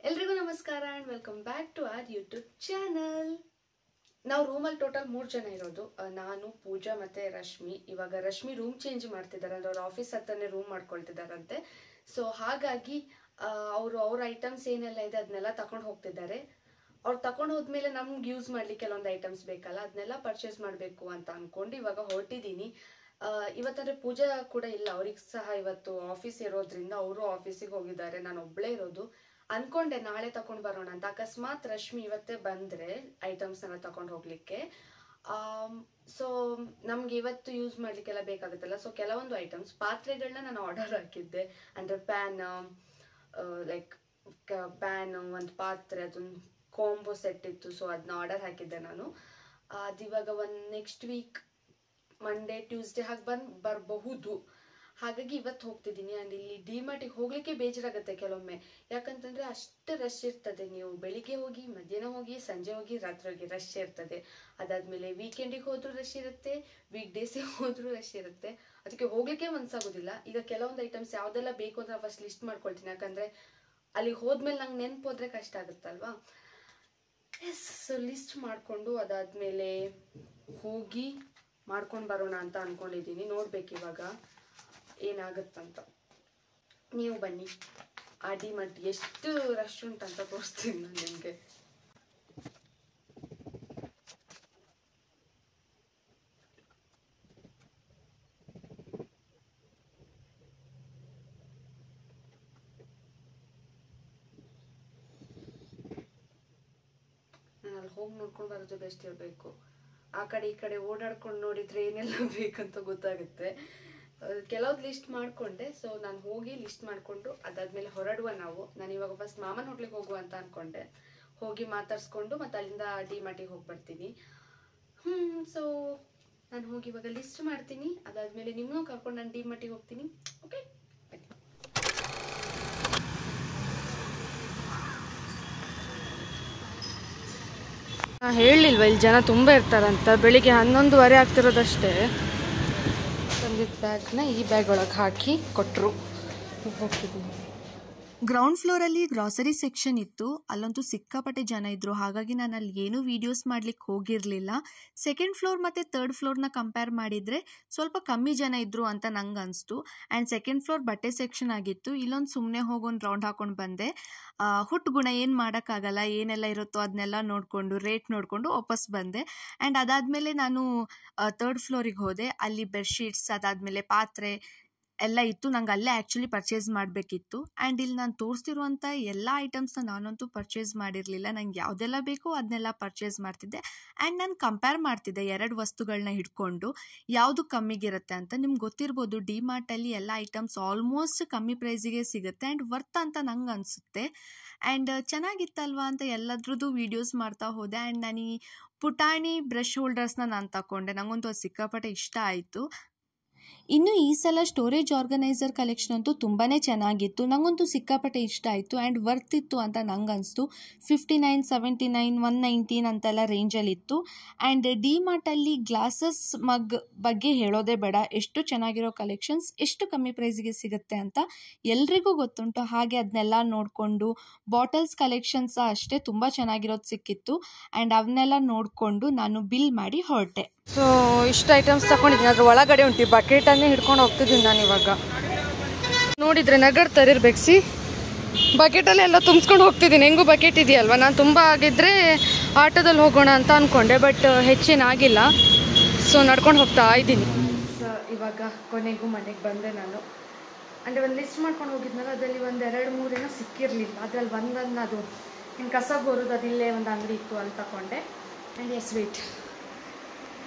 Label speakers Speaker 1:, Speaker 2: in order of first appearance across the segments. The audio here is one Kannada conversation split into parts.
Speaker 1: ಎಲ್ರಿಗೂ ನಮಸ್ಕಾರ and welcome back to our YouTube channel. ನಾವು ರೂಮಲ್ಲಿ ಟೋಟಲ್ 3 ಜನ ಇರೋದು. ನಾನು, ಪೂಜಾ ಮತ್ತು ರಶ್ಮಿ. ಇವಾಗ ರಶ್ಮಿ ರೂಮ್ ಚೇಂಜ್ ಮಾಡ್ತಿದ್ದಾರೆ, ಅಂದರೆ ಅವ್ರ ಆಫೀಸ್ ಹತ್ರನೇ ರೂಮ್ ಮಾಡ್ಕೊಳ್ತಿದ್ದಾರಂತೆ. ಸೊ ಹಾಗಾಗಿ ಅವ್ರ ಐಟಮ್ಸ್ ಏನೆಲ್ಲ ಇದೆ ಅದನ್ನೆಲ್ಲ ತಗೊಂಡು ಹೋಗ್ತಿದ್ದಾರೆ. ಅವ್ರು ತಗೊಂಡು ಹೋದ್ಮೇಲೆ ನಮ್ಗೆ ಯೂಸ್ ಮಾಡ್ಲಿಕ್ಕೆ ಕೆಲವೊಂದು ಐಟಮ್ಸ್ ಬೇಕಲ್ಲ, ಅದನ್ನೆಲ್ಲ ಪರ್ಚೇಸ್ ಮಾಡಬೇಕು ಅಂತ ಅಂದ್ಕೊಂಡು ಇವಾಗ ಹೊರಟಿದ್ದೀನಿ. ಇವತ್ತಂದರೆ ಪೂಜಾ ಕೂಡ ಇಲ್ಲ, ಅವ್ರಿಗೆ ಸಹ ಇವತ್ತು ಆಫೀಸ್ ಇರೋದ್ರಿಂದ ಅವರು ಆಫೀಸಿಗೆ ಹೋಗಿದ್ದಾರೆ. ನಾನು ಒಬ್ಬಳೇ ಇರೋದು. ಅನ್ಕೊಂಡೆ ನಾಳೆ ತಗೊಂಡು ಬರೋಣ ಅಂತ. ಅಕಸ್ಮಾತ್ ರಶ್ಮಿ ಇವತ್ತೇ ಬಂದರೆ ಐಟಮ್ಸ್ನೆಲ್ಲ ತಗೊಂಡು ಹೋಗ್ಲಿಕ್ಕೆ. ಸೊ ನಮ್ಗೆ ಇವತ್ತು ಯೂಸ್ ಮಾಡ್ಲಿಕ್ಕೆಲ್ಲ ಬೇಕಾಗುತ್ತಲ್ಲ. ಸೊ ಕೆಲವೊಂದು ಐಟಮ್ಸ್ ಪಾತ್ರೆಗಳನ್ನ ನಾನು ಆರ್ಡರ್ ಹಾಕಿದ್ದೆ. ಅಂದರೆ ಪ್ಯಾನ್, ಲೈಕ್ ಪ್ಯಾನ್, ಒಂದು ಪಾತ್ರೆ, ಅದೊಂದು ಕಾಂಬೋ ಸೆಟ್ ಇತ್ತು. ಸೊ ಅದನ್ನ ಆರ್ಡರ್ ಹಾಕಿದ್ದೆ ನಾನು. ಅದಿವಾಗ ನೆಕ್ಸ್ಟ್ ವೀಕ್ ಮಂಡೇ ಟ್ಯೂಸ್ಡೇ ಹಾಗೆ ಬರಬಹುದು. ಹಾಗಾಗಿ ಇವತ್ತು ಹೋಗ್ತಿದ್ದೀನಿ. ಆ್ಯಂಡ್ ಇಲ್ಲಿ ಡಿಮಾರ್ಟಿಗೆ ಹೋಗ್ಲಿಕ್ಕೆ ಬೇಜಾರಾಗುತ್ತೆ ಕೆಲವೊಮ್ಮೆ. ಯಾಕಂತಂದರೆ ಅಷ್ಟು ರಶ್ ಇರ್ತದೆ. ನೀವು ಬೆಳಿಗ್ಗೆ ಹೋಗಿ, ಮಧ್ಯಾಹ್ನ ಹೋಗಿ, ಸಂಜೆ ಹೋಗಿ, ರಾತ್ರಿ ಹೋಗಿ ರಶ್ ಇರ್ತದೆ. ಅದಾದಮೇಲೆ ವೀಕೆಂಡಿಗೆ ಹೋದ್ರೂ ರಶ್ ಇರುತ್ತೆ, ವೀಕ್ ಡೇಸಿಗೆ ಹೋದ್ರೂ ರಶ್ ಇರುತ್ತೆ. ಅದಕ್ಕೆ ಹೋಗ್ಲಿಕ್ಕೆ ಮನಸ್ಸಾಗೋದಿಲ್ಲ. ಈಗ ಕೆಲವೊಂದು ಐಟಮ್ಸ್ ಯಾವುದೆಲ್ಲ ಬೇಕು ಅಂತ ಫಸ್ಟ್ ಲಿಸ್ಟ್ ಮಾಡ್ಕೊಳ್ತೀನಿ. ಯಾಕಂದರೆ ಅಲ್ಲಿಗೆ ಹೋದ್ಮೇಲೆ ನಂಗೆ ನೆನಪು ಹೋದರೆ ಕಷ್ಟ ಆಗುತ್ತಲ್ವಾ. ಎಸ್, ಸೊ ಲಿಸ್ಟ್ ಮಾಡಿಕೊಂಡು ಅದಾದಮೇಲೆ ಹೋಗಿ ಮಾಡ್ಕೊಂಡು ಬರೋಣ ಅಂತ ಅಂದ್ಕೊಂಡಿದ್ದೀನಿ. ನೋಡ್ಬೇಕು ಇವಾಗ ಏನಾಗುತ್ತಂತ. ನೀವು ಬನ್ನಿ, ಆ ಡಿಮಾರ್ಟ್ ಎಷ್ಟು ರಶ್ ಉಂಟಂತ ತೋರಿಸ್ತೀನಿ ನಾನು ನಿಮಗೆ. ನಾನು ಅಲ್ಲಿ ಹೋಗಿ ನೋಡ್ಕೊಂಡು ಬರೋದು ಬೆಸ್ಟ್ ಇರಬೇಕು. ಆ ಕಡೆ ಈ ಕಡೆ ಓಡಾಡ್ಕೊಂಡು ನೋಡಿದರೆ ಏನೆಲ್ಲ ಬೇಕಂತ ಗೊತ್ತಾಗುತ್ತೆ. ಕೆಲವ್ದು ಲಿಸ್ಟ್ ಮಾಡಿಕೊಂಡೆ. ಸೊ ನಾನು ಹೋಗಿ ಲಿಸ್ಟ್ ಮಾಡಿಕೊಂಡು ಅದಾದಮೇಲೆ ಹೊರಡುವ ನಾವು. ನಾನು ಇವಾಗ ಫಸ್ಟ್ ಮಾಮನ ಹೋಟ್ಲಿಗೆ ಹೋಗುವ ಅಂತ ಅಂದ್ಕೊಂಡೆ. ಹೋಗಿ ಮಾತಾಡಿಸ್ಕೊಂಡು ಮತ್ತು ಅಲ್ಲಿಂದ ಡಿಮಾರ್ಟಿಗೆ ಹೋಗಿ ಬರ್ತೀನಿ. ಸೊ ನಾನು ಹೋಗಿ ಇವಾಗ ಲಿಸ್ಟ್ ಮಾಡ್ತೀನಿ. ಅದಾದಮೇಲೆ ನಿಮ್ಮನ್ನೂ ಕರ್ಕೊಂಡು ನಾನು ಡಿಮಾರ್ಟಿಗೆ ಹೋಗ್ತೀನಿ. ಓಕೆ, ಹೇಳಿಲ್ವ ಇಲ್ಲಿ ಜನ ತುಂಬ ಇರ್ತಾರಂತ. ಬೆಳಿಗ್ಗೆ 11:30 ಆಗ್ತಿರೋದಷ್ಟೇ. ತಂದಿದ್ದ ಬ್ಯಾಗ್ನ ಈ ಬ್ಯಾಗ್ ಒಳಗೆ ಹಾಕಿ ಕೊಟ್ಟರು. ಹೋಗ್ತಿದ್ದೀನಿ.
Speaker 2: ಗ್ರೌಂಡ್ ಫ್ಲೋರಲ್ಲಿ ಗ್ರಾಸರಿ ಸೆಕ್ಷನ್ ಇತ್ತು. ಅಲ್ಲಂತೂ ಸಿಕ್ಕಾಪಟ್ಟೆ ಜನ ಇದ್ರು. ಹಾಗಾಗಿ ನಾನು ಅಲ್ಲಿ ಏನೂ ವಿಡಿಯೋಸ್ ಮಾಡ್ಲಿಕ್ಕೆ ಹೋಗಿರಲಿಲ್ಲ. ಸೆಕೆಂಡ್ ಫ್ಲೋರ್ ಮತ್ತು ಥರ್ಡ್ ಫ್ಲೋರ್ನ ಕಂಪೇರ್ ಮಾಡಿದರೆ ಸ್ವಲ್ಪ ಕಮ್ಮಿ ಜನ ಇದ್ರು ಅಂತ ನಂಗೆ ಅನಿಸ್ತು. ಆ್ಯಂಡ್ ಸೆಕೆಂಡ್ ಫ್ಲೋರ್ ಬಟ್ಟೆ ಸೆಕ್ಷನ್ ಆಗಿತ್ತು. ಇಲ್ಲೊಂದು ಸುಮ್ಮನೆ ಹೋಗೊಂದು ರೌಂಡ್ ಹಾಕೊಂಡು ಬಂದೆ. ಹುಟ್ಟು ಗುಣ ಏನು ಮಾಡೋಕ್ಕಾಗಲ್ಲ, ಏನೆಲ್ಲ ಇರುತ್ತೋ ಅದನ್ನೆಲ್ಲ ನೋಡಿಕೊಂಡು ರೇಟ್ ನೋಡಿಕೊಂಡು ವಾಪಸ್ ಬಂದೆ. ಆ್ಯಂಡ್ ಅದಾದಮೇಲೆ ನಾನು ಥರ್ಡ್ ಫ್ಲೋರಿಗೆ ಹೋದೆ. ಅಲ್ಲಿ ಬೆಡ್ಶೀಟ್ಸ್, ಅದಾದಮೇಲೆ ಪಾತ್ರೆ ಎಲ್ಲ ಇತ್ತು. ನಂಗೆ ಅಲ್ಲೇ ಆ್ಯಕ್ಚುಲಿ ಪರ್ಚೇಸ್ ಮಾಡಬೇಕಿತ್ತು. ಆ್ಯಂಡ್ ಇಲ್ಲಿ ನಾನು ತೋರಿಸ್ತಿರುವಂಥ ಎಲ್ಲ ಐಟಮ್ಸ್ನ ನಾನಂತೂ ಪರ್ಚೇಸ್ ಮಾಡಿರಲಿಲ್ಲ. ನಂಗೆ ಯಾವುದೆಲ್ಲ ಬೇಕೋ ಅದನ್ನೆಲ್ಲ ಪರ್ಚೇಸ್ ಮಾಡ್ತಿದ್ದೆ. ಆ್ಯಂಡ್ ನಾನು ಕಂಪೇರ್ ಮಾಡ್ತಿದ್ದೆ 2 ವಸ್ತುಗಳನ್ನ ಹಿಡ್ಕೊಂಡು ಯಾವುದು ಕಮ್ಮಿಗಿರುತ್ತೆ ಅಂತ. ನಿಮ್ಗೆ ಗೊತ್ತಿರ್ಬೋದು, ಡಿಮಾರ್ಟಲ್ಲಿ ಎಲ್ಲ ಐಟಮ್ಸ್ ಆಲ್ಮೋಸ್ಟ್ ಕಮ್ಮಿ ಪ್ರೈಸಿಗೆ ಸಿಗುತ್ತೆ ಆ್ಯಂಡ್ ವರ್ತ್ ಅಂತ ನಂಗೆ ಅನಿಸುತ್ತೆ. ಆ್ಯಂಡ್ ಚೆನ್ನಾಗಿತ್ತಲ್ವಾ ಅಂತ ಎಲ್ಲದ್ರದ್ದು ವೀಡಿಯೋಸ್ ಮಾಡ್ತಾ ಹೋದೆ. ಆ್ಯಂಡ್ ನಾನು ಈ ಪುಟಾಣಿ ಬ್ರಷ್ ಹೋಲ್ಡರ್ಸ್ನ ನಾನು ತಗೊಂಡೆ. ನನಗಂತೂ ಅದು ಸಿಕ್ಕಾಪಟ್ಟೆ ಇಷ್ಟ ಆಯಿತು. ಇನ್ನು ಈ ಸಲ ಸ್ಟೋರೇಜ್ ಆರ್ಗನೈಸರ್ ಕಲೆಕ್ಷನ್ ಅಂತೂ ತುಂಬಾ ಚೆನ್ನಾಗಿತ್ತು. ನನಗಂತೂ ಸಿಕ್ಕಾಪಟ್ಟೆ ಇಷ್ಟ ಆಯಿತು ಆ್ಯಂಡ್ ವರ್ತ್ ಇತ್ತು ಅಂತ ನಂಗೆ ಅನಿಸ್ತು. 59, 79, 119 ಅಂತೆಲ್ಲ ರೇಂಜಲ್ಲಿತ್ತು. ಆ್ಯಂಡ್ ಡಿಮಾರ್ಟಲ್ಲಿ ಗ್ಲಾಸಸ್ ಮಗ್ ಬಗ್ಗೆ ಹೇಳೋದೇ ಬೇಡ. ಎಷ್ಟು ಚೆನ್ನಾಗಿರೋ ಕಲೆಕ್ಷನ್ಸ್ ಎಷ್ಟು ಕಮ್ಮಿ ಪ್ರೈಸಿಗೆ ಸಿಗುತ್ತೆ ಅಂತ ಎಲ್ರಿಗೂ ಗೊತ್ತುಂಟು. ಹಾಗೆ ಅದನ್ನೆಲ್ಲ ನೋಡಿಕೊಂಡು ಬಾಟಲ್ಸ್ ಕಲೆಕ್ಷನ್ಸ್ ಅಷ್ಟೇ ತುಂಬ ಚೆನ್ನಾಗಿರೋದು ಸಿಕ್ಕಿತ್ತು. ಆ್ಯಂಡ್ ಅವನ್ನೆಲ್ಲ ನೋಡಿಕೊಂಡು ನಾನು ಬಿಲ್ ಮಾಡಿ ಹೊರಟೆ.
Speaker 1: ಸೊ ಇಷ್ಟು ಐಟಮ್ಸ್ ತಗೊಂಡಿದ್ದೀನಿ. ಅದ್ರ ಒಳಗಡೆ ಉಂಟು ಬಕೆಟನ್ನೇ ಹಿಡ್ಕೊಂಡು ಹೋಗ್ತಿದ್ದೀನಿ ನಾನು ಇವಾಗ. ನೋಡಿದರೆ ನಗಡ್ತಾರೆ ಇರ್ಬೇಕು. ಬಕೆಟಲ್ಲಿ ಎಲ್ಲ ತುಂಬಿಸ್ಕೊಂಡು ಹೋಗ್ತಿದ್ದೀನಿ. ಹೆಂಗೂ ಬಕೆಟ್ ಇದೆಯಲ್ವ. ನಾನು ತುಂಬ ಆಗಿದ್ದರೆ ಆಟೋದಲ್ಲಿ ಹೋಗೋಣ ಅಂತ ಅಂದ್ಕೊಂಡೆ, ಬಟ್ ಹೆಚ್ಚೇನಾಗಿಲ್ಲ. ಸೊ ನಡ್ಕೊಂಡು ಹೋಗ್ತಾ ಇದ್ದೀನಿ. ಸೊ ಇವಾಗ ಕೊನೆಗೂ ಮನೆಗೆ ಬಂದೆ ನಾನು. ಅಂದರೆ ಒಂದು ಲಿಸ್ಟ್ ಮಾಡ್ಕೊಂಡು ಹೋಗಿದ್ನಲ್ಲ, ಅದರಲ್ಲಿ 1, 2, 3 ಏನೋ ಸಿಕ್ಕಿರಲಿಲ್ಲ. ಅದರಲ್ಲಿ ಒಂದನ್ನು ಅದು ಇನ್ನು ಕಸ ಬರೋದು ಅದಿಲ್ಲೇ ಒಂದು ಅಂಗಡಿ ಇತ್ತು, ಅಲ್ಲಿ ತಗೊಂಡೆ. ಆ್ಯಂಡ್ ಎಸ್ ವೇಟ್,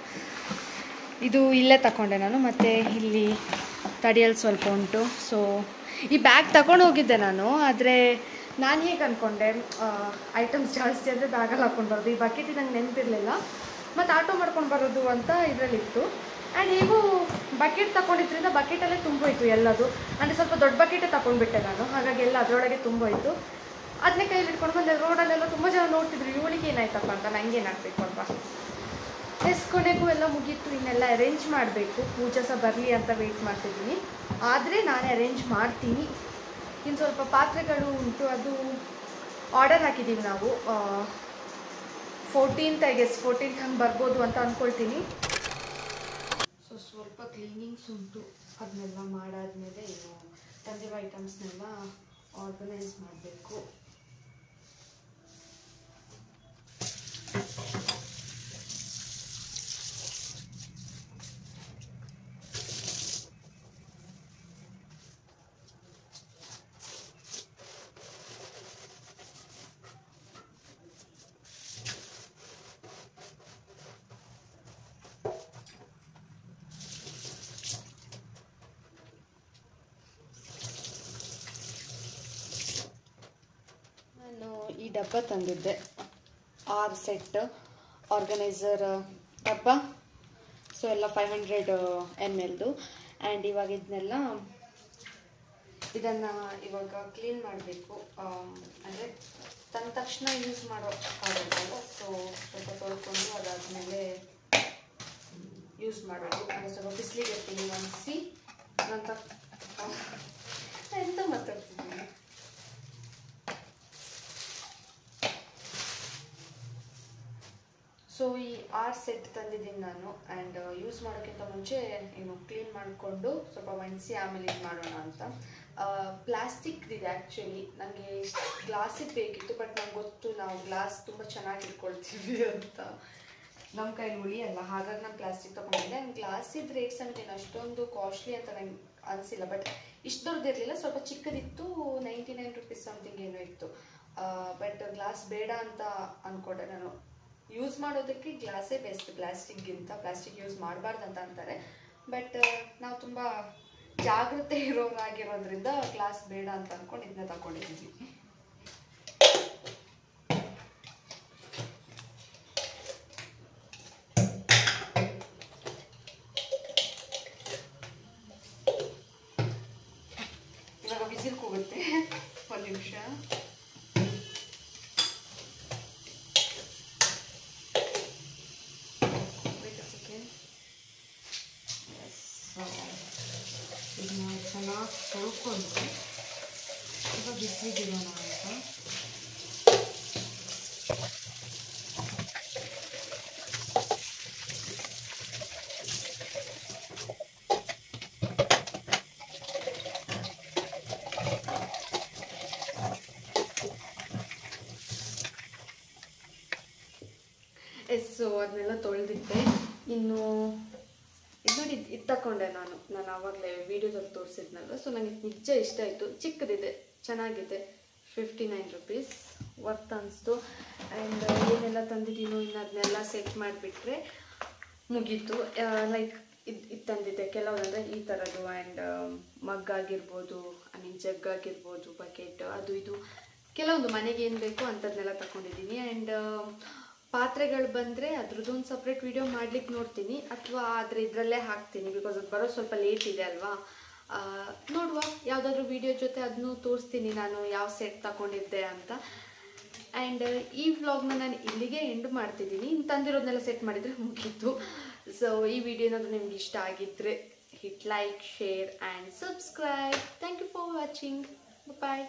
Speaker 1: ಇದು ಇಲ್ಲೇ ತಗೊಂಡೆ ನಾನು. ಮತ್ತು ಇಲ್ಲಿ ತಡಿಯಲ್ಲಿ ಸ್ವಲ್ಪ ಉಂಟು. ಸೊ ಈ ಬ್ಯಾಗ್ ತಗೊಂಡು ಹೋಗಿದ್ದೆ ನಾನು. ಆದರೆ ನಾನು ಹೇಗೆ ಅಂದ್ಕೊಂಡೆ, ಐಟಮ್ಸ್ ಜಾಸ್ತಿ ಅಂದರೆ ಬ್ಯಾಗಲ್ಲಿ ಹಾಕ್ಕೊಂಡು ಬರೋದು. ಈ ಬಕೆಟ್ ನಂಗೆ ನೆನಪಿರಲಿಲ್ಲ. ಮತ್ತು ಆಟೋ ಮಾಡ್ಕೊಂಡು ಬರೋದು ಅಂತ ಇದರಲ್ಲಿತ್ತು. ಆ್ಯಂಡ್ ಹೇಗೂ ಬಕೆಟ್ ತಗೊಂಡಿದ್ರಿಂದ ಬಕೆಟಲ್ಲೇ ತುಂಬೋಯ್ತು ಎಲ್ಲದು. ಅಂದರೆ ಸ್ವಲ್ಪ ದೊಡ್ಡ ಬಕೆಟೇ ತಗೊಂಡ್ಬಿಟ್ಟೆ ನಾನು. ಹಾಗಾಗಿ ಎಲ್ಲ ಅದರೊಳಗೆ ತುಂಬೋಯ್ತು. ಅದನ್ನೇ ಕೈಯಲ್ಲಿ ಇಟ್ಕೊಂಡು ಬಂದೆ. ರೋಡಲ್ಲೆಲ್ಲ ತುಂಬ ಜನ ನೋಡ್ತಿದ್ರು, ಇವಳಿಗೆ ಏನಾಯ್ತಪ್ಪ ಅಂತ. ನಂಗೆ ಏನಾಗಬೇಕು ಅಲ್ವಾ. ಕೊನೆಗೂ ಎಲ್ಲ ಮುಗೀತು. ಇನ್ನೆಲ್ಲ ಅರೇಂಜ್ ಮಾಡಬೇಕು. ಪೂಜಾ ಸಹ ಬರಲಿ ಅಂತ ವೆಯ್ಟ್ ಮಾಡ್ತಿದ್ದೀನಿ. ಆದರೆ ನಾನೇ ಅರೇಂಜ್ ಮಾಡ್ತೀನಿ. ಇನ್ನು ಸ್ವಲ್ಪ ಪಾತ್ರೆಗಳು ಉಂಟು, ಅದು ಆರ್ಡರ್ ಹಾಕಿದ್ದೀವಿ ನಾವು 14th ಐ ಗೆಸ್ 14th ಹಂಗೆ ಬರ್ಬೋದು ಅಂತ ಅಂದ್ಕೊಳ್ತೀನಿ. ಸೊ ಸ್ವಲ್ಪ ಕ್ಲೀನಿಂಗ್ಸ್ ಉಂಟು, ಅದನ್ನೆಲ್ಲ ಮಾಡಾದ್ಮೇಲೆ ಇನ್ನು ತಂದಿರೋ ಐಟಮ್ಸ್ನೆಲ್ಲ ಆರ್ಗನೈಸ್ ಮಾಡಬೇಕು. ಈ ಡಬ್ಬ ತಂದಿದ್ದೆ, 6 ಸೆಟ್ ಆರ್ಗನೈಸರ್ ಡಬ್ಬ. ಸೊ ಎಲ್ಲ 500 ml. ಆ್ಯಂಡ್ ಇವಾಗ ಇದನ್ನು ಇವಾಗ ಕ್ಲೀನ್ ಮಾಡಬೇಕು. ಅಂದರೆ ತಂದ ತಕ್ಷಣ ಯೂಸ್ ಮಾಡೋಕ್ಕಾಗಲ್ಲ. ಸೊ ಸ್ವಲ್ಪ ತೊಳ್ಕೊಂಡು ಅದಾದಮೇಲೆ ಯೂಸ್ ಮಾಡಬೇಕು. ಅಂದರೆ ಸ್ವಲ್ಪ ಬಿಸಿಲಿಗೆ ಇರ್ತೀನಿ ಒಣಗಿಸಿ ನಂತರ ಎಂತ ಮಾತಾಡ್ತಿದ್ದೀನಿ. ಸೊ ಈ 6 ಸೆಟ್ ತಂದಿದ್ದೀನಿ ನಾನು. ಆ್ಯಂಡ್ ಯೂಸ್ ಮಾಡೋಕ್ಕಿಂತ ಮುಂಚೆ ಏನು ಕ್ಲೀನ್ ಮಾಡಿಕೊಂಡು ಸ್ವಲ್ಪ ಒಣಗಿಸಿ ಆಮೇಲೆ ಇದು ಮಾಡೋಣ ಅಂತ. ಪ್ಲಾಸ್ಟಿಕ್ ಇದೆ ಆ್ಯಕ್ಚುಲಿ. ನನಗೆ ಗ್ಲಾಸಿಗೆ ಬೇಕಿತ್ತು, ಬಟ್ ನಂಗೆ ಗೊತ್ತು ನಾವು ಗ್ಲಾಸ್ ತುಂಬ ಚೆನ್ನಾಗಿ ಇಟ್ಕೊಳ್ತೀವಿ ಅಂತ, ನಮ್ಮ ಕೈಲಿ ಉಳಿಯಲ್ಲ. ಹಾಗಾಗಿ ನಾನು ಪ್ಲಾಸ್ಟಿಕ್ ತೊಗೊಂಡಿದ್ದೆ. ಆ್ಯಂಡ್ ಗ್ಲಾಸಿದ ರೇಟ್ಸ್ ಅಂದರೆ ಅಷ್ಟೊಂದು ಕಾಸ್ಟ್ಲಿ ಅಂತ ನಂಗೆ ಅನಿಸಿಲ್ಲ. ಬಟ್ ಇಷ್ಟು ದೊಡ್ಡದಿರಲಿಲ್ಲ, ಸ್ವಲ್ಪ ಚಿಕ್ಕದಿತ್ತು. 99 rupees ಸಮಥಿಂಗ್ ಏನೋ ಇತ್ತು. ಬಟ್ ಗ್ಲಾಸ್ ಬೇಡ ಅಂತ ಅಂದ್ಕೊಂಡೆ ನಾನು. ಯೂಸ್ ಮಾಡೋದಕ್ಕೆ ಗ್ಲಾಸೇ ಬೆಸ್ಟ್ ಪ್ಲಾಸ್ಟಿಕ್ಗಿಂತ. ಪ್ಲಾಸ್ಟಿಕ್ ಯೂಸ್ ಮಾಡಬಾರ್ದು ಅಂತ ಅಂತಾರೆ, ಬಟ್ ನಾವು ತುಂಬ ಜಾಗ್ರತೆ ಇರೋರಾಗಿರೋದ್ರಿಂದ ಗ್ಲಾಸ್ ಬೇಡ ಅಂತ ಅಂದ್ಕೊಂಡು ಇದನ್ನ ತಗೊಂಡಿದ್ದೀವಿ. ಇವಾಗ ಬಿಸಿಲು ಕೂಗುತ್ತೆ, ಒಂದು ನಿಮಿಷ. ಇದನ್ನ ಚೆನ್ನಾಗಿ ತೊಳ್ಕೊಂಡು ಇವಾಗ ಬಿಸಿಲಿಗಿರೋಣ ಅಂತ. ಸೊ ಅದನ್ನೆಲ್ಲ ತೊಳೆದಿದ್ದೆ. ಇನ್ನು ಇದು ನೋಡಿ, ಇದು ತಗೊಂಡೆ ನಾನು ಆವಾಗಲೇ ವೀಡಿಯೋದಲ್ಲಿ ತೋರಿಸಿದ್ನಲ್ವ. ಸೊ ನನಗೆ ನಿಜ ಇಷ್ಟ ಆಯಿತು. ಚಿಕ್ಕದಿದೆ, ಚೆನ್ನಾಗಿದೆ. 59 rupees ವರ್ತ್ ಅನಿಸ್ತು. ಆ್ಯಂಡ್ ಏನೆಲ್ಲ ತಂದಿದ್ದೀನೋ ಇನ್ನು ಅದನ್ನೆಲ್ಲ ಸೆಟ್ ಮಾಡಿಬಿಟ್ರೆ ಮುಗೀತು. ಲೈಕ್ ಇದು ತಂದಿದ್ದೆ ಕೆಲವೊಂದಂದರೆ ಈ ಥರದ್ದು. ಆ್ಯಂಡ್ ಮಗ್ ಆಗಿರ್ಬೋದು, ಜಗ್ ಆಗಿರ್ಬೋದು, ಬಕೆಟ್, ಅದು ಇದು ಕೆಲವೊಂದು ಮನೆಗೆ ಏನು ಬೇಕೋ ಅಂಥದ್ದನ್ನೆಲ್ಲ ತಗೊಂಡಿದ್ದೀನಿ. ಆ್ಯಂಡ್ ಪಾತ್ರೆಗಳು ಬಂದರೆ ಅದ್ರದ್ದೊಂದು ಸಪ್ರೇಟ್ ವಿಡಿಯೋ ಮಾಡ್ಲಿಕ್ಕೆ ನೋಡ್ತೀನಿ, ಅಥವಾ ಆದರೆ ಇದರಲ್ಲೇ ಹಾಕ್ತೀನಿ. ಬಿಕಾಸ್ ಅದು ಬರೋ ಸ್ವಲ್ಪ ಲೇಟ್ ಇದೆ ಅಲ್ವಾ. ನೋಡುವ, ಯಾವುದಾದ್ರೂ ವಿಡಿಯೋ ಜೊತೆ ಅದನ್ನು ತೋರಿಸ್ತೀನಿ ನಾನು ಯಾವ ಸೆಟ್ ತಗೊಂಡಿದ್ದೆ ಅಂತ. ಆ್ಯಂಡ್ ಈ ವ್ಲಾಗ್ನ ನಾನು ಇಲ್ಲಿಗೆ ಎಂಡ್ ಮಾಡ್ತಿದ್ದೀನಿ. ಇನ್ನು ತಂದಿರೋದನ್ನೆಲ್ಲ ಸೆಟ್ ಮಾಡಿದರೆ ಮುಗೀತು. ಸೊ ಈ ವಿಡಿಯೋ ಏನಾದರೂ ನಿಮ್ಗೆ ಇಷ್ಟ ಆಗಿದ್ದರೆ hit like, share and subscribe. Thank you for watching. Bye.